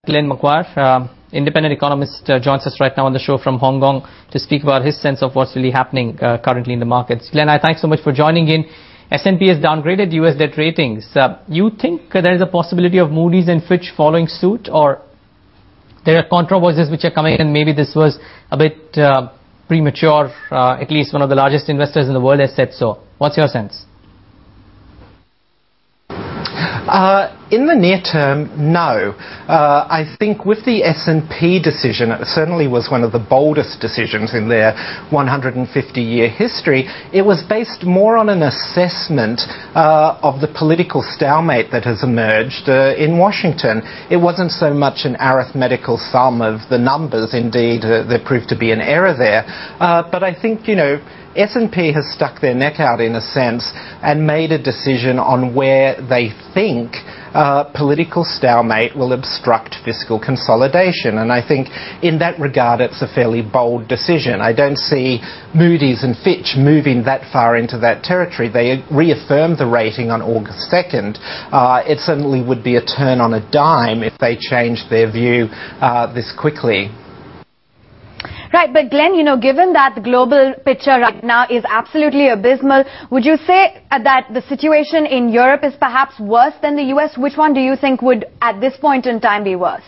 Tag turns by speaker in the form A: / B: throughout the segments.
A: Glenn Maguire, independent economist, joins us right now on the show from Hong Kong to speak about his sense of what's really happening currently in the markets. Glenn, thanks so much for joining in. S&P has downgraded US debt ratings. You think there is a possibility of Moody's and Fitch following suit, or there are controversies which are coming in and maybe this was a bit premature? At least one of the largest investors in the world has said so. What's your sense?
B: In the near term, no. I think with the S&P decision, it certainly was one of the boldest decisions in their 150-year history. It was based more on an assessment of the political stalemate that has emerged in Washington. It wasn't so much an arithmetical sum of the numbers. Indeed, there proved to be an error there. But I think, S&P has stuck their neck out in a sense and made a decision on where they think political stalemate will obstruct fiscal consolidation. And I think in that regard it's a fairly bold decision. I don't see Moody's and Fitch moving that far into that territory. They reaffirmed the rating on August 2nd. It certainly would be a turn on a dime if they changed their view this quickly.
C: Right, but Glenn, given that the global picture right now is absolutely abysmal, would you say that the situation in Europe is perhaps worse than the US? Which one do you think would, at this point in time, be worse?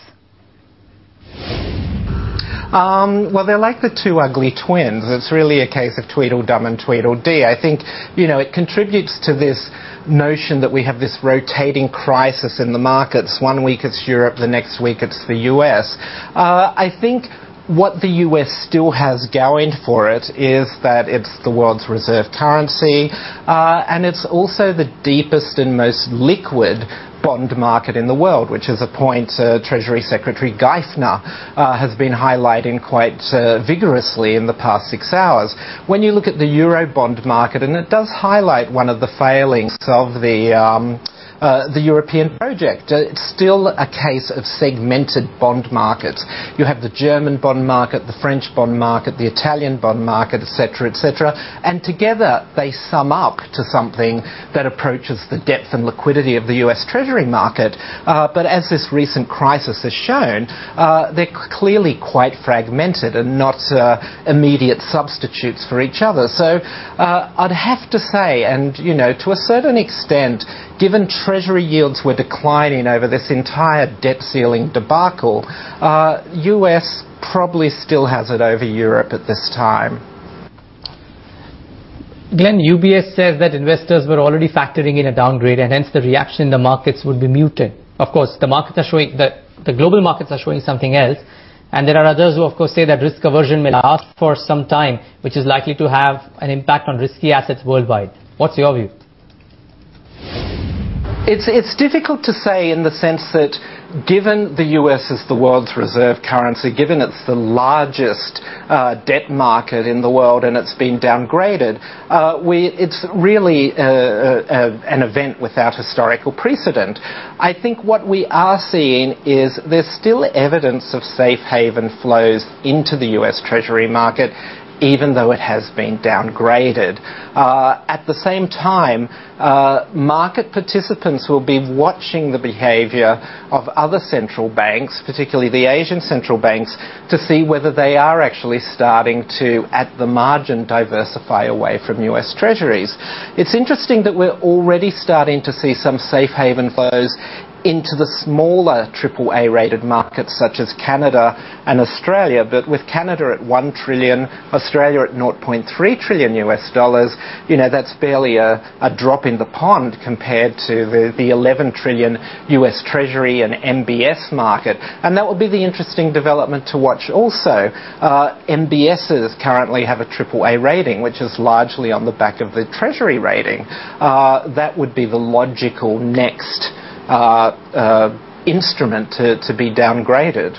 B: Well, they're like the two ugly twins. It's really a case of Tweedledum and Tweedledee. I think, it contributes to this notion that we have this rotating crisis in the markets. One week it's Europe, the next week it's the US. I think what the US still has going for it is that it's the world's reserve currency, and it's also the deepest and most liquid bond market in the world, which is a point Treasury Secretary Geithner has been highlighting quite vigorously in the past 6 hours. When you look at the Euro bond market, and it does highlight one of the failings of the European project. It's still a case of segmented bond markets. You have the German bond market, the French bond market, the Italian bond market, etc., etc., and together they sum up to something that approaches the depth and liquidity of the US Treasury market. But as this recent crisis has shown, they're clearly quite fragmented and not immediate substitutes for each other. So I'd have to say, and to a certain extent, given Treasury yields were declining over this entire debt ceiling debacle, US probably still has it over Europe at this time.
A: Glenn, UBS says that investors were already factoring in a downgrade and hence the reaction in the markets would be muted. Of course, the markets are showing the global markets are showing something else, and there are others who of course say that risk aversion may last for some time, which is likely to have an impact on risky assets worldwide. What's your view?
B: It's difficult to say in the sense that given the US is the world's reserve currency, given it's the largest debt market in the world and it's been downgraded, it's really an event without historical precedent. I think what we are seeing is there's still evidence of safe haven flows into the US Treasury market, even though it has been downgraded. At the same time, market participants will be watching the behaviour of other central banks, particularly the Asian central banks, to see whether they are actually starting to, at the margin, diversify away from US Treasuries. It's interesting that we're already starting to see some safe haven flows into the smaller AAA rated markets such as Canada and Australia, but with Canada at $1 trillion, Australia at 0.3 trillion US dollars, that's barely a drop in the pond compared to the 11 trillion US Treasury and MBS market. And that will be the interesting development to watch also. MBSs currently have a AAA rating, which is largely on the back of the Treasury rating. That would be the logical next instrument to be downgraded.